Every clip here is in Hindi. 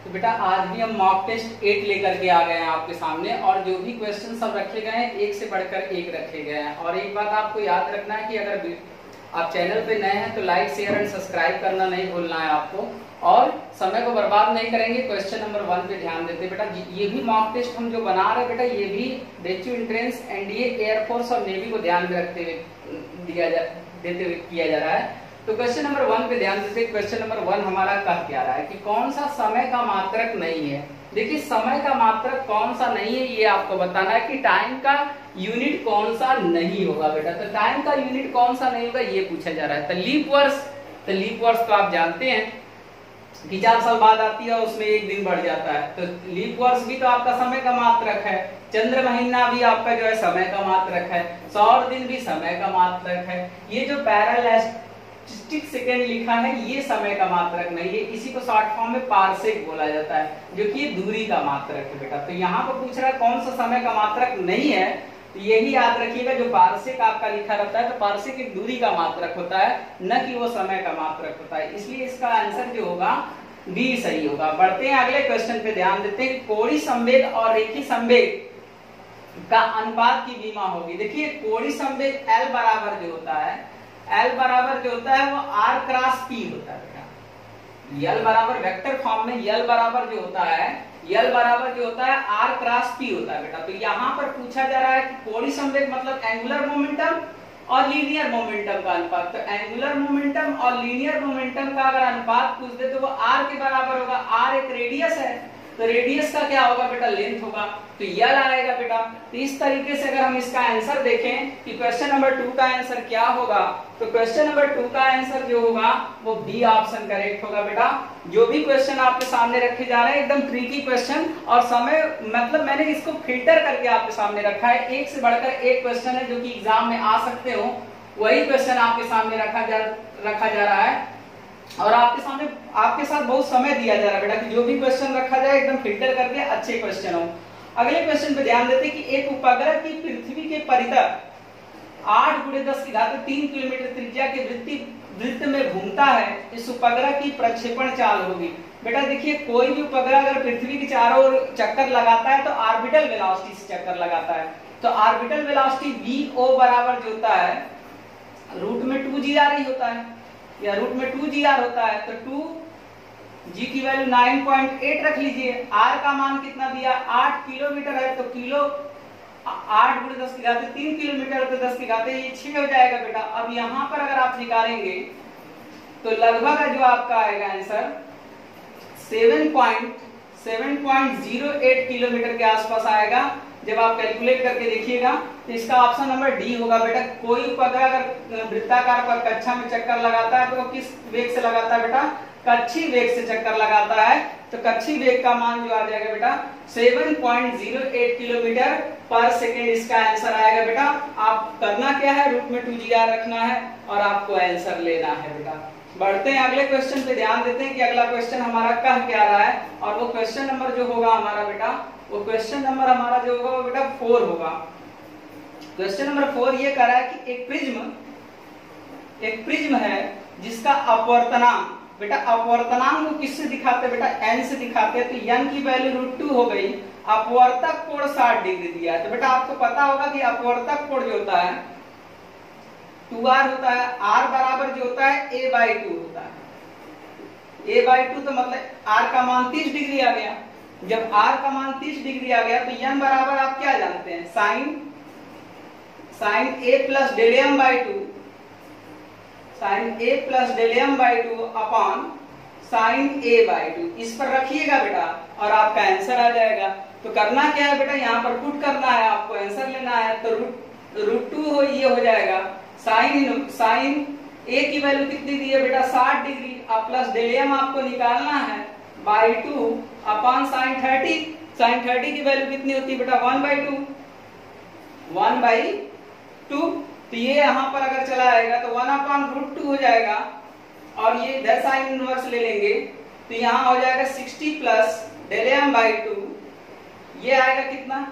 तो बेटा आज भी हम मॉक टेस्ट 8 लेकर के आ गए हैं आपके सामने, और जो भी क्वेश्चन सब रखे गए हैं एक से बढ़कर एक रखे गए हैं। और एक बात आपको याद रखना है कि अगर आप चैनल पे नए हैं तो लाइक शेयर एंड सब्सक्राइब करना नहीं भूलना है आपको, और समय को बर्बाद नहीं करेंगे। क्वेश्चन नंबर 1 पे ध्यान देते बेटा। ये भी मॉक टेस्ट हम जो बना रहे हैं बेटा, ये भी डेच्यू एंट्रेंस, एनडीए, एयरफोर्स और नेवी को ध्यान में रखते हुए देते हुए किया जा रहा है। तो क्वेश्चन नंबर 1 पे ध्यान देते। क्वेश्चन नंबर 1 हमारा कह क्या रहा है कि कौन सा समय का मात्रक नहीं है। देखिए समय का मात्रक कौन सा नहीं है ये आपको बताना है कि टाइम का यूनिट कौन सा नहीं होगा बेटा। तो टाइम का यूनिट कौन सा नहीं होगा ये पूछा जा रहा है। तो लीप वर्ष तो आप जानते हैं कि 4 साल बाद आती है, उसमें एक दिन बढ़ जाता है। तो लीप वर्ष भी तो आपका समय का मात्रक है। चंद्र महीना भी आपका जो है समय का मात्रक है। सौर दिन भी समय का मात्रक है। ये जो पैरालैस्टिक सेकेंड लिखा है ये समय का मात्रक नहीं है, इसी को शॉर्ट फॉर्म में पारसेक बोला जाता है, जो कि दूरी का मात्रक है बेटा। तो यहाँ पर पूछ रहा है कौन सा समय का मात्रक नहीं है, तो यही याद रखिएगा जो पारसेक आपका लिखा रहता है, तो पारसेक एक दूरी का मात्रक होता है, न कि वो समय का मात्रक होता है। इसलिए इसका आंसर जो होगा बी सही होगा। बढ़ते हैं अगले क्वेश्चन पे, ध्यान देते हैं। कोणीय संवेग और रेखीय संवेग का अनुपात की बीमा होगी। देखिए कोणीय संवेग L बराबर जो होता है, L बराबर जो होता है वो R क्रॉस P होता है बेटा। L बराबर वेक्टर फॉर्म में L बराबर जो होता है, L बराबर जो होता है R क्रॉस P होता है बेटा। तो यहाँ पर पूछा जा रहा है कि कोणीय संवेग मतलब एंगुलर मोमेंटम और लीनियर मोमेंटम का अनुपात। तो एंगुलर मोमेंटम और लीनियर मोमेंटम का अगर अनुपात पूछ दे तो वो R के बराबर होगा। R एक रेडियस है, तो रेडियस का क्या होगा बेटा, लेंथ होगा, तो L आएगा बेटा। तो इस तरीके से अगर हम इसका आंसर देखें कि क्वेश्चन नंबर 2 का आंसर क्या होगा, तो क्वेश्चन नंबर 2 का आंसर जो होगा वो बी ऑप्शन करेक्ट होगा बेटा। जो भी क्वेश्चन आपके सामने रखे जा रहे हैं एकदम ट्रिकी क्वेश्चन, और समय मतलब मैंने इसको फिल्टर करके आपके सामने रखा है। एक से बढ़कर एक क्वेश्चन है जो कि एग्जाम में आ सकते हो, वही क्वेश्चन आपके सामने रखा जा रहा है, और आपके साथ बहुत समय दिया जा रहा है बेटा कि जो भी क्वेश्चन रखा जाए एकदम फिल्टर करके अच्छे क्वेश्चन हो। अगले क्वेश्चन पे ध्यान देते कि एक उपग्रह की पृथ्वी के परितः 8 × 10³ किलोमीटर त्रिज्या के वृत्त में घूमता है, इस उपग्रह की प्रक्षेपण चाल होगी। बेटा देखिए कोई भी उपग्रह अगर पृथ्वी के चारों ओर चक्कर लगाता है तो ऑर्बिटल वेलोसिटी से चक्कर लगाता है। तो ऑर्बिटल वेलोसिटी VO बराबर जो होता है रूट में 2gr होता है, या रूट में 2gr होता है। तो 2g की वैल्यू 9.8 रख लीजिए। r का मान कितना दिया, 8 किलोमीटर है, तो किलो 8 × 10³ किलोमीटर, तो 10³ ये 6 हो जाएगा बेटा। अब यहाँ पर अगर आप निकालेंगे तो लगभग जो आपका आएगा आंसर 7.08 किलोमीटर के आसपास आएगा। जब आप कैलकुलेट करके देखिएगा तो इसका ऑप्शन नंबर डी होगा बेटा। कोई उपग्रह अगर वृत्ताकार पर कक्षा में चक्कर लगाता है तो वो किस वेग से लगाता है बेटा, कक्षीय वेग से चक्कर लगाता है। तो कक्षीय वेग का मान जो आ जाएगा बेटा 7.08 किलोमीटर पर सेकेंड इसका आंसर आएगा बेटा। आप करना क्या है, रूट में 2gr रखना है और आपको आंसर लेना है बेटा। बढ़ते हैं अगले क्वेश्चन पे, ध्यान देते हैं कि अगला क्वेश्चन हमारा कह क्या रहा है, और वो क्वेश्चन नंबर जो होगा हमारा बेटा, वो क्वेश्चन नंबर हमारा जो होगा वो बेटा 4 होगा। क्वेश्चन नंबर 4 ये कह रहा है कि एक प्रिज्म है जिसका अपवर्तनांक, बेटा अपवर्तनांक को किससे दिखाते हैं बेटा, n से दिखाते हैं। तो n की वैल्यू √2 हो गई। अपवर्तक कोण 60 डिग्री दिया है। तो बेटा आपको पता होगा कि अपवर्तक कोण जो होता है 2r होता है। r बराबर जो होता है a/2 होता है। a/2 तो मतलब r का मान 30 डिग्री आ गया। जब r का मान 30 डिग्री आ गया तो n बराबर आप क्या जानते हैं, sin a plus del m/2, sin a plus del m/2 upon sin a/2। इस पर रखिएगा बेटा और आपका आंसर आ जाएगा। तो करना क्या है बेटा, यहाँ पर पुट करना है, आपको आंसर लेना है। तो √2 ये हो जाएगा। sin a की वैल्यू कितनी दी है बेटा, 60 डिग्री, अब प्लस डेल m आपको निकालना है /2 अपॉन sin 30। sin 30 की वैल्यू कितनी होती है बेटा, 1/2। तो ये यहाँ पर अगर चला आएगा तो 1/√2 हो जाएगा, और ये इधर साइन इनवर्स ले लेंगे तो यहाँ हो जाएगा 60 प्लस डेल m/2। ये आएगा कितना,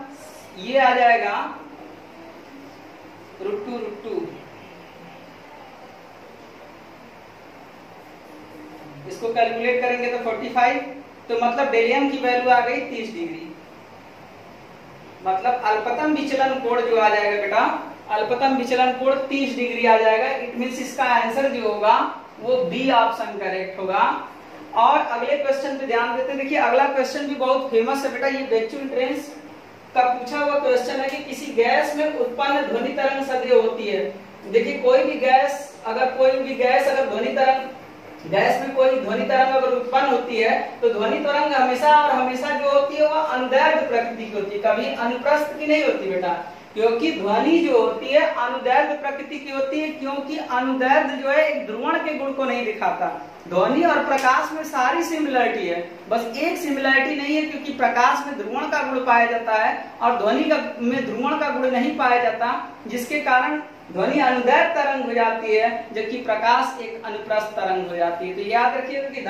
ये आ जाएगा √2। इसको कैलकुलेट करेंगे तो 45 तो मतलब डेलियम की वैल्यू आ गई 30 डिग्री। मतलब अल्पतम विचलन कोण जो आ जाएगा बेटा, अल्पतम विचलन कोण 30 डिग्री आ जाएगा। इट मींस इसका आंसर जो होगा वो बी ऑप्शन करेक्ट होगा। और अगले क्वेश्चन पे ध्यान देते हैं। देखिए अगला क्वेश्चन भी बहुत फेमस है बेटा, ये वैक्यूम ट्रेंस का पूछा हुआ क्वेश्चन है कि किसी गैस में उत्पन्न ध्वनि तरंग सदैव होती है। देखिए कोई भी गैस अगर ध्वनि तरंग, गैस में कोई ध्वनि तरंग अगर उत्पन्न होती है तो ध्वनि तरंग हमेशा और हमेशा जो होती है वह अनुदैर्ध्य प्रकृति की होती है, कभी अनुप्रस्थ की नहीं होती बेटा। क्योंकि ध्वनि जो होती है अनुदैर्ध्य प्रकृति की होती है, क्योंकि अनुदैर्ध्य जो है एक ध्रुवण के गुण को नहीं दिखाता। ध्वनि और प्रकाश में सारी सिमिलरिटी है, बस एक सिमिलरिटी नहीं है, क्योंकि प्रकाश में ध्रुवण का गुण पाया जाता है और ध्वनि में ध्रुवण का गुण नहीं पाया जाता, जिसके कारण ध्वनि अनुदैर्ध्य तरंग हो जाती है, जबकि प्रकाश एक अनुप्रस्थ तरंग हो जाती है। तो याद रखिएगा कि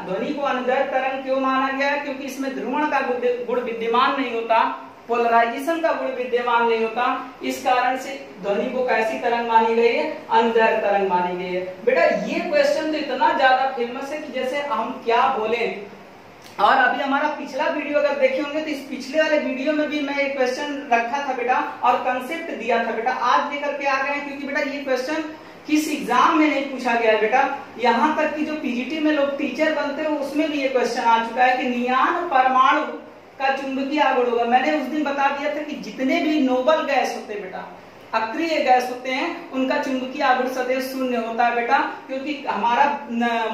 ध्वनि को अनुदैर्ध्य तरंग क्यों माना गया है, क्योंकि इसमें ध्रुवण का गुण विद्यमान नहीं होता, पोलराइजेशन का गुण विद्यमान नहीं होता। इस कारण से ध्वनि को कैसी तरंग मानी गई है, अनुदैर्ध्य तरंग मानी गई है। बेटा ये क्वेश्चन तो इतना ज्यादा फेमस है कि जैसे हम क्या बोले। और अभी हमारा पिछला वीडियो अगर देखे होंगे तो इस पिछले वाले वीडियो में भी मैं एक क्वेश्चन रखा था बेटा और कंसेप्ट दिया था बेटा, आज लेकर के आ गए हैं, क्योंकि बेटा ये क्वेश्चन किस एग्जाम में नहीं पूछा गया है बेटा। यहाँ तक कि जो पीजीटी में लोग टीचर बनते हैं उसमें भी ये क्वेश्चन आ चुका है कि नियान परमाणु का चुंबकीय आघूर्ण होगा। मैंने उस दिन बता दिया था कि जितने भी नोबल गैस होते हैं बेटा, अक्रिय गैस होते हैं, उनका चुंबकीय आघूर्ण सदैव शून्य होता है बेटा। क्योंकि हमारा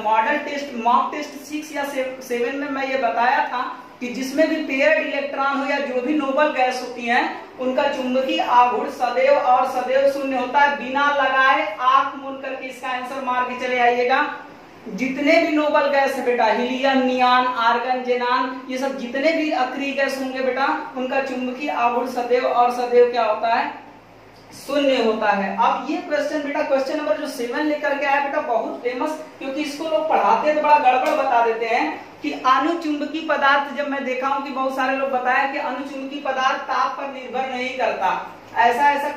मॉडल टेस्ट मॉक टेस्ट 6 या 7 में मैं ये बताया था कि जिसमें भी पेयर्ड इलेक्ट्रॉन हो या जो भी नोबल गैस होती हैं उनका चुंबकीय आघूर्ण सदैव और सदैव शून्य होता है। बिना लगाए आंख मूंद करके इसका आंसर मार के चले आइएगा। जितने भी नोबल गैस है बेटा, हीलियम, नियान, आर्गन, जेनान, ये सब जितने भी अक्रिय गैस होंगे बेटा, उनका चुंबकीय आघूर्ण सदैव और सदैव क्या होता है, शून्य होता है। अब ये क्वेश्चन बेटा, क्वेश्चन नंबर जो 7 लेकर के आया बेटा, बहुत फेमस, क्योंकि इसको लोग पढ़ाते हैं तो बड़ा गड़बड़ बता देते हैं कि अणुचुंबकीय पदार्थ। जब मैं देखा हूं कि बहुत सारे लोग बताया कि अणुचुंबकीय पदार्थ ताप पर निर्भर नहीं करता, ऐसा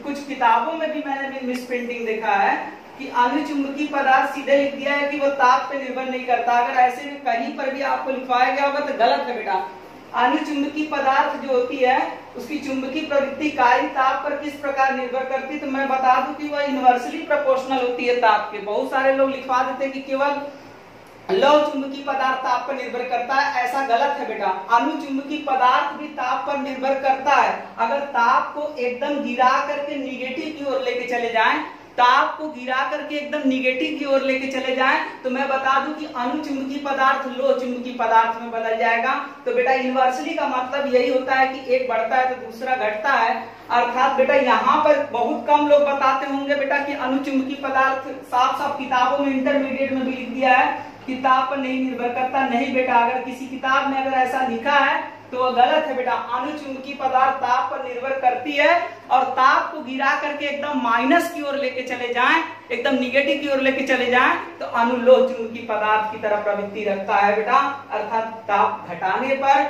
कुछ किताबों में भी मैंने भी मिस प्रिंटिंग देखा है कि अणुचुंबकीय पदार्थ सीधे लिख दिया है कि वो ताप पे निर्भर नहीं करता। अगर ऐसे में कहीं पर भी आपको लिखवाया गया होगा तो गलत है बेटा। अणुचुंबकीय पदार्थ जो होती है उसकी चुंबकीय प्रवृत्ति कार्य ताप पर किस प्रकार निर्भर करती है, तो मैं बता दूं कि वह इनवर्सली प्रोपोर्शनल होती है ताप के। बहुत सारे लोग लिखवा देते हैं कि केवल लौह चुंबकीय पदार्थ ताप पर निर्भर करता है, ऐसा गलत है बेटा। अणुचुंबकीय पदार्थ भी ताप पर निर्भर करता है। अगर ताप को एकदम गिरा करके निगेटिव की ओर लेके चले जाएं, ताप को गिरा करके एकदम निगेटिव की ओर लेके चले जाएं, तो मैं बता दूं कि अणुचुंबकीय पदार्थ लोह चुंबकीय पदार्थ में बदल जाएगा। तो बेटा इनवर्सली का मतलब यही होता है कि एक बढ़ता है तो दूसरा घटता है। अर्थात बेटा यहाँ पर बहुत कम लोग बताते होंगे बेटा कि अणुचुंबकीय पदार्थ, साफ साफ किताबों में इंटरमीडिएट में भी लिख दिया है कि ताप पर नहीं निर्भर करता। नहीं बेटा, अगर किसी किताब में अगर ऐसा लिखा है तो वह गलत है बेटा। अणुचुंबकीय पदार्थ ताप पर निर्भर करती है, और ताप को गिरा करके एकदम माइनस की ओर लेके चले जाएं, एकदम निगेटिव की ओर लेके चले जाएं, तो अनुलोह चुंबकीय पदार्थ की तरफ प्रवृत्ति रखता है बेटा। अर्थात ताप घटाने पर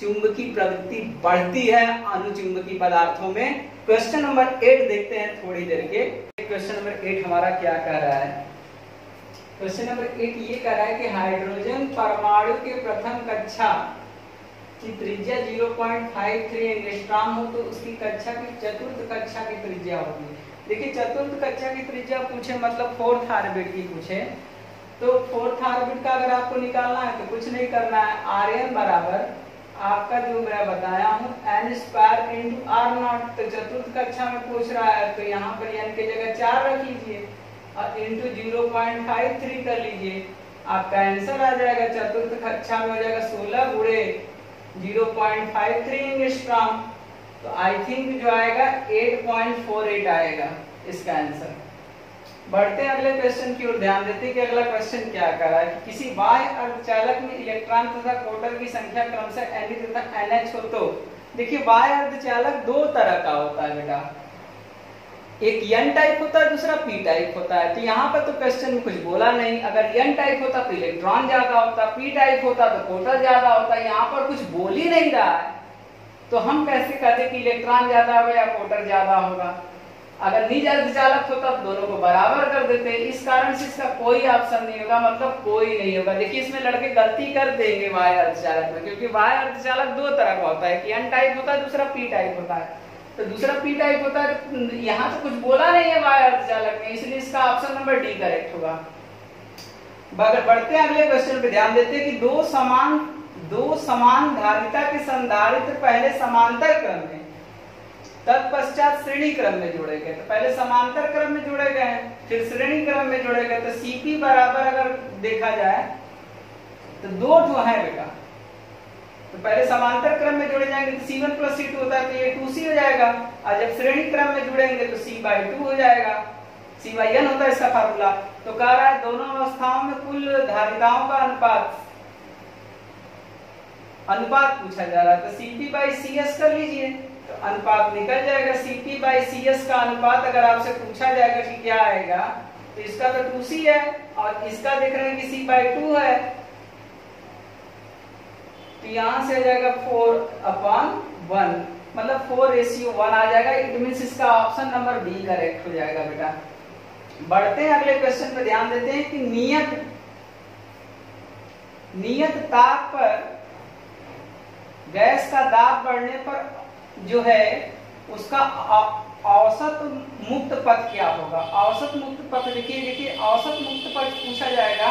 चुंबकीय प्रवृत्ति बढ़ती है अणुचुंबकीय पदार्थों में। क्वेश्चन नंबर 8 देखते हैं थोड़ी देर के। क्वेश्चन नंबर 8 हमारा क्या कह रहा है? क्वेश्चन नंबर 8 ये कह रहा है कि हाइड्रोजन परमाणु के प्रथम कक्षा की त्रिज्या 0.53 एंगस्ट्रॉम हो तो उसकी कक्षा की चतुर्थ कक्षा की त्रिज्या होगी। देखिए चतुर्थ कक्षा की त्रिज्या पूछे मतलब 4th ऑर्बिट की पूछे, तो 4th ऑर्बिट का अगर आपको निकालना है तो कुछ नहीं करना है, Rn बराबर आपका जो मैं बताया हूँ n² इंटू R0। तो चतुर्थ कक्षा में पूछ रहा है तो यहाँ पर n की जगह 4 रख लीजिए और इंटू 0.53 कर लीजिए, आपका आंसर आ जाएगा चतुर्थ कक्षा में हो जाएगा 16 गुणे 0.53 एंगस्ट्रॉम। तो आई थिंक जो आएगा 8.48 आएगा इसका आंसर। बढ़ते हैं अगले क्वेश्चन की ओर, ध्यान देते हैं कि अगला क्वेश्चन क्या कर रहा है कि किसी बाह्य अर्धचालक में इलेक्ट्रॉन तथा प्रोटॉन की संख्या क्रमशः Ni तथा NH हो तो। देखिए बाह्य अर्धचालक 2 तरह का होता है बेटा, एक n टाइप होता है, दूसरा p टाइप होता है। तो यहाँ पर तो क्वेश्चन में कुछ बोला नहीं, अगर n टाइप होता तो इलेक्ट्रॉन ज्यादा होता, p टाइप होता तो प्रोटॉन ज्यादा होता। यहाँ पर कुछ बोल ही नहीं रहा है, तो हम कैसे कहते कि इलेक्ट्रॉन ज्यादा होगा या प्रोटॉन ज्यादा होगा? अगर निज अर्धचालक होता तो दोनों को बराबर कर देते, इस कारण से इसका कोई ऑप्शन नहीं होगा, मतलब कोई नहीं होगा। देखिए इसमें लड़के गलती कर देंगे वाय अर्धचालक में, क्योंकि वाय अर्धचालक दो तरह का होता है, कि एन टाइप होता है, दूसरा पी टाइप होता है। तो दूसरा पी टाइप होता है, यहाँ तो कुछ बोला नहीं है वाय अर्धचालक में, इसलिए इसका ऑप्शन नंबर डी करेक्ट होगा। बढ़ते हैं अगले क्वेश्चन पे, ध्यान देते हैं कि दो समान धारिता के संधारित्र पहले समांतर क्रम में तत्पश्चात श्रेणी क्रम में जोड़े गए। तो पहले समांतर क्रम में जोड़े गए हैं, फिर श्रेणी क्रम में जोड़े गए। तो Cp बराबर अगर देखा जाए तो दो जो है बेटा, तो पहले समांतर क्रम में जोड़े जाएंगे तो C1 + C2 होता है, तो ये 2C हो जाएगा। और जब श्रेणी क्रम में जुड़ेंगे तो C/2 हो जाएगा, C/n होता है इसका फार्मूला। तो कह रहा है दोनों अवस्थाओं में कुल धारिताओं का अनुपात पूछा जा रहा है। तो Cp/Cs कर लीजिए, तो अनुपात निकल जाएगा। Cp/Cs का अनुपात अगर आपसे पूछा जाएगा कि क्या आएगा, तो इसका तो 2C है और इसका देख रहे हैं कि C/2 है, तो यहां से आ जाएगा 4/1, मतलब 4:1 आ जाएगा। इट मींस इसका ऑप्शन नंबर बी करेक्ट हो जाएगा बेटा। बढ़ते हैं अगले क्वेश्चन पे, ध्यान देते हैं कि नियत ताप पर गैस का दाब बढ़ने पर जो है उसका औसत मुक्त पथ क्या होगा। औसत मुक्त पथ देखिए औसत मुक्त पथ पूछा जाएगा,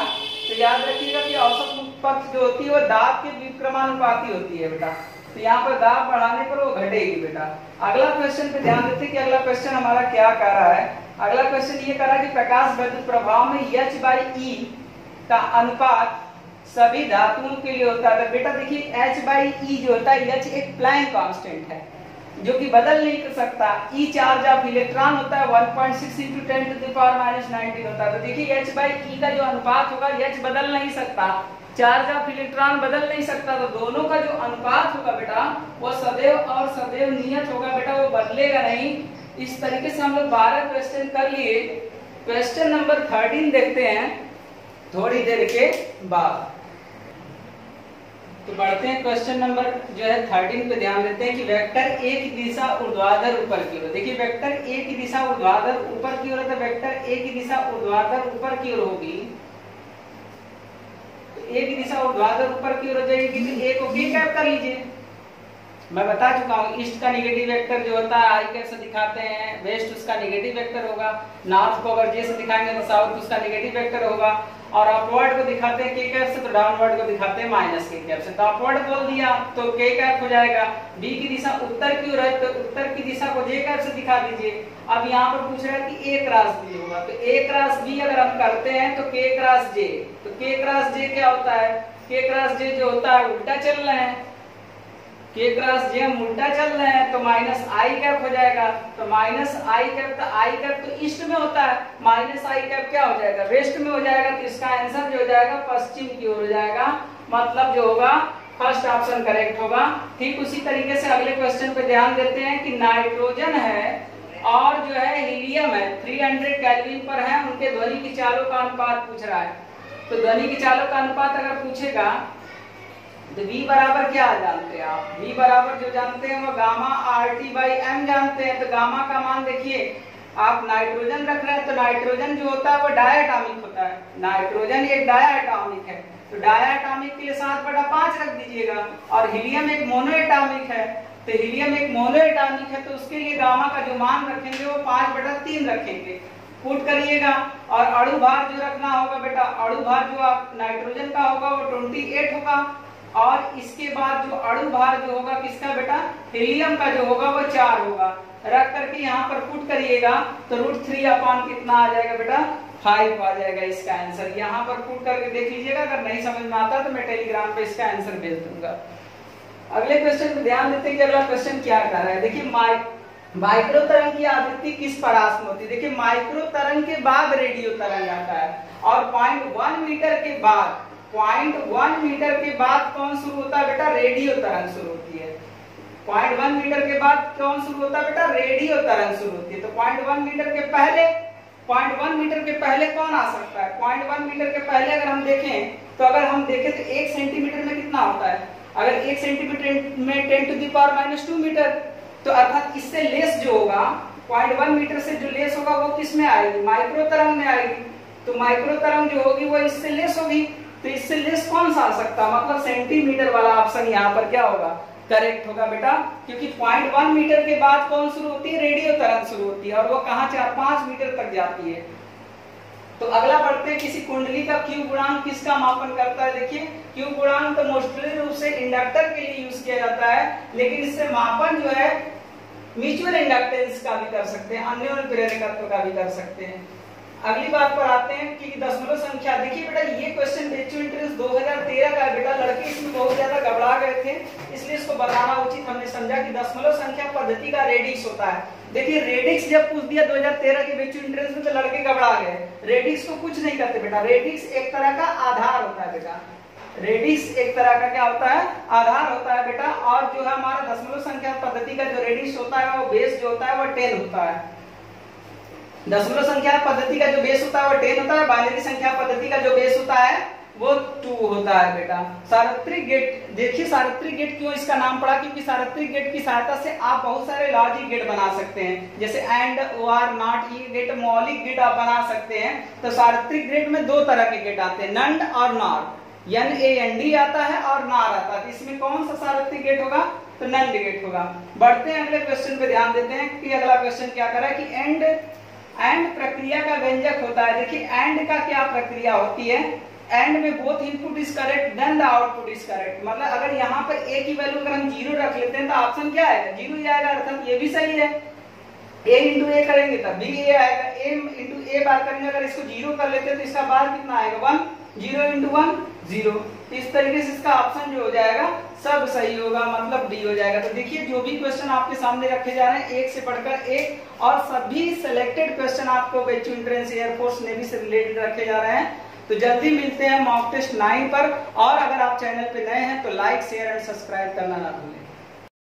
तो याद रखिएगा कि औसत मुक्त पथ जो होती है वो दाब के व्युत्क्रमानुपाती होती है बेटा। तो यहाँ पर दाब बढ़ाने पर वो घटेगी बेटा। अगला क्वेश्चन पे ध्यान देते हैं कि अगला क्वेश्चन हमारा क्या कर रहा है। अगला क्वेश्चन ये कर रहा है कि प्रकाश विद्युत प्रभाव में H/E का अनुपात सभी धातुओं के लिए होता है। तो बेटा देखिए H/E जो होता है, H एक प्लैंक कांस्टेंट है जो कि बदल नहीं कर सकता। E चार्ज ऑफ इलेक्ट्रॉन होता है, 1.6 × 10⁻⁹ होता है। तो देखिए H/E का जो अनुपात होगा, H बदल नहीं सकता, चार्ज ऑफ इलेक्ट्रॉन बदल नहीं सकता, तो दोनों का जो अनुपात होगा बेटा वो सदैव और सदैव नियत होगा बेटा, वो बदलेगा नहीं। इस तरीके से हम लोग 12 क्वेश्चन कर लिए। क्वेश्चन नंबर 13 देखते हैं थोड़ी देर के बाद। तो बढ़ते हैं क्वेश्चन नंबर जो है 13 पे, ध्यान देते हैं कि वेक्टर A की दिशा ऊर्ध्वाधर ऊपर की ओर। देखिए वेक्टर A की दिशा ऊर्ध्वाधर ऊपर की ओर है, तो वेक्टर A की दिशा ऊर्ध्वाधर ऊपर की ओर होगी। तो A की दिशा ऊर्ध्वाधर ऊपर की ओर हो जाएगी, तो A को k कैप कर लीजिए। मैं बता चुका हूँ ईस्ट का नेगेटिव वेक्टर जो होता है आई कैप से दिखाते हैं, वेस्ट उसका नेगेटिव वेक्टर होगा, नॉर्थ को अगर जे से दिखाएंगे तो साउथ उसका नेगेटिव वेक्टर होगा, और अपवर्ड को दिखाते हैं के कैप से, तो डाउनवर्ड को दिखाते हैं -k कैप से। तो अपवर्ड बोल दिया तो k कैप हो जाएगा। बी की दिशा उत्तर की ओर है, तो उत्तर की दिशा को j कैप से दिखा दीजिए। अब यहाँ पर पूछ रहा है कि a क्रॉस b होगा, तो a क्रॉस b अगर हम करते हैं तो k क्रॉस j, तो k क्रॉस j क्या होता है, k क्रॉस j जो होता है उल्टा चल रहे हैं, k क्रॉस j हम उल्टा चल रहे हैं, तो -i कैप हो जाएगा। तो -i कैप, तो i कैप तो ईस्ट में होता है, -i कैप क्या हो जाएगा, वेस्ट में हो जाएगा। तो इसका आंसर जो हो जाएगा पश्चिम की ओर हो जाएगा, मतलब जो होगा फर्स्ट ऑप्शन करेक्ट होगा। ठीक उसी तरीके से अगले क्वेश्चन पे ध्यान देते हैं कि नाइट्रोजन है और जो है हीलियम है, 300 केल्विन पर है, उनके ध्वनि की चालों का अनुपात पूछ रहा है। तो ध्वनि की चालों का अनुपात अगर पूछेगा तो V बराबर क्या जानते हैं आप, V बराबर जो जानते हैं वो गामा RT/m जानते हैं। तो गामा का मान देखिए, आप नाइट्रोजन रख रहे हैं तो नाइट्रोजन जो होता है वो डायटॉमिक होता है, नाइट्रोजन एक डायटॉमिक है, तो डायटॉमिक के लिए 7/5 रख दीजिएगा। और हीलियम एक मोनोएटॉमिक है, तो हीलियम एक मोनोएटॉमिक है, तो उसके लिए गामा का जो मान रखेंगे वो 5/3 रखेंगे। पुट करिएगा और अणु भार जो रखना होगा बेटा, अणु भार जो आप नाइट्रोजन का होगा वो 28 होगा, और इसके बाद जो अणु भार जो होगा किसका बेटा, हीलियम का जो होगा वो 4 होगा। रख करके यहाँ पर पुट करिएगा तो √3 कितना आ जाएगा बेटा, 5 आ जाएगा इसका आंसर। यहाँ पर पुट करके देख लीजिएगा, अगर नहीं समझ में आता तो मैं टेलीग्राम पे इसका आंसर भेज दूंगा। अगले क्वेश्चन पे ध्यान देते हैं कि अगला क्वेश्चन क्या कर रहा है। देखिए माइक्रो तरंग की आवृत्ति किस परास में होती है। देखिए माइक्रो तरंग के बाद रेडियो तरंग आता है, और 0.1 मीटर के बाद 0.1 मीटर के बाद कौन शुरू होता है बेटा, रेडियो तरंग शुरू होती है। 0.1 मीटर के बाद कौन शुरू होता है बेटा, रेडियो तरंग शुरू होती है। तो 0.1 मीटर के पहले, 0.1 मीटर के पहले कौन आ सकता है, 0.1 मीटर के पहले अगर हम देखें तो अगर हम देखें तो 1 सेंटीमीटर में कितना होता है, अगर 1 सेंटीमीटर में 10⁻⁻² मीटर, तो अर्थात इससे लेस जो होगा 0.1 मीटर से जो लेस होगा वो किस में आएगी, माइक्रो तरंग में आएगी। तो माइक्रो तरंग जो होगी वो इससे लेस होगी, तो इससे लेस कौन सा आ सकता, मतलब सेंटीमीटर वाला ऑप्शन यहाँ पर क्या होगा, करेक्ट होगा बेटा। क्योंकि 0.1 मीटर के बाद कौन शुरू होती है, रेडियो तरंग शुरू होती है, और वो कहाँ 4-5 मीटर तक जाती है। तो अगला बढ़ते हैं, किसी कुंडली का क्यू गुणांक किसका मापन करता है। देखिए क्यू गुणांक तो मोस्टली रूप से इंडक्टर के लिए यूज किया जाता है, लेकिन इससे मापन जो है म्यूचुअल इंडक्टेंस का भी कर सकते हैं, अन्योन्य प्रेरकत्व का भी कर सकते हैं। अगली बात पर आते हैं कि दशमलव संख्या। देखिए बेटा ये क्वेश्चन बेचू इंट्रेंस 2013 का है बेटा, लड़के इसमें बहुत ज्यादा घबरा गए थे, इसलिए इसको बताना उचित हमने समझा कि दशमलव संख्या पद्धति का रेडिक्स होता है। देखिए रेडिक्स जब पूछ दिया 2013 के बेचू इंट्रेंस में तो लड़के घबरा गए। रेडिक्स को कुछ नहीं करते बेटा, रेडिक्स एक तरह का आधार होता है बेटा, रेडिक्स एक तरह का क्या होता है, आधार होता है बेटा। और जो है हमारा दशमलव संख्या पद्धति का जो रेडिक्स होता है वो बेस जो होता है वो 10 होता है। दशमलव संख्या पद्धति का जो बेस होता है वो 10 होता है, बाइनरी संख्या पद्धति का जो बेस होता है वो 2 होता है बेटा। सार्वत्रिक गेट, देखिए सार्वत्रिक गेट क्यों इसका नाम पड़ा, क्योंकि सार्वत्रिक गेट की सहायता से आप बहुत सारे लॉजिक गेट बना सकते हैं, जैसे एंड, और, नॉट, ये गेट मौलिक गेट आप बना सकते हैं। तो सार्वत्रिक गेट में 2 तरह के गेट आते हैं, नंड और नॉर, NAND आता है और नॉर आता है। इसमें कौन सा सार्वत्रिक गेट होगा, तो नंड गेट होगा। बढ़ते हैं अगले क्वेश्चन पे, ध्यान देते हैं कि अगला क्वेश्चन क्या कर रहा है कि एंड प्रक्रिया का व्यंजक होता है। देखिए एंड का क्या प्रक्रिया होती है, एंड में both input is correct then the output is correct. मतलब अगर यहाँ पर ए की वैल्यू अगर हम 0 रख लेते हैं तो ऑप्शन क्या आएगा, 0 ही आएगा, अर्थात ये भी सही है। a इंटू ए करेंगे तब भी ए आएगा, a इंटू ए बार करेंगे, अगर इसको 0 कर लेते हैं तो इसका बार कितना आएगा, 1, 0 इंटू 1 0। इस तरीके से इसका ऑप्शन जो हो जाएगा सब सही होगा, मतलब डी हो जाएगा। तो देखिए जो भी क्वेश्चन आपके सामने रखे जा रहे हैं एक से बढ़कर एक, और सभी सिलेक्टेड क्वेश्चन आपको बेचू एंट्रेंस एयरफोर्स नेवी से रिलेटेड रखे जा रहे हैं। तो जल्दी मिलते हैं मॉक टेस्ट 9 पर, और अगर आप चैनल पे नए हैं तो लाइक शेयर एंड सब्सक्राइब करना ना भूलें।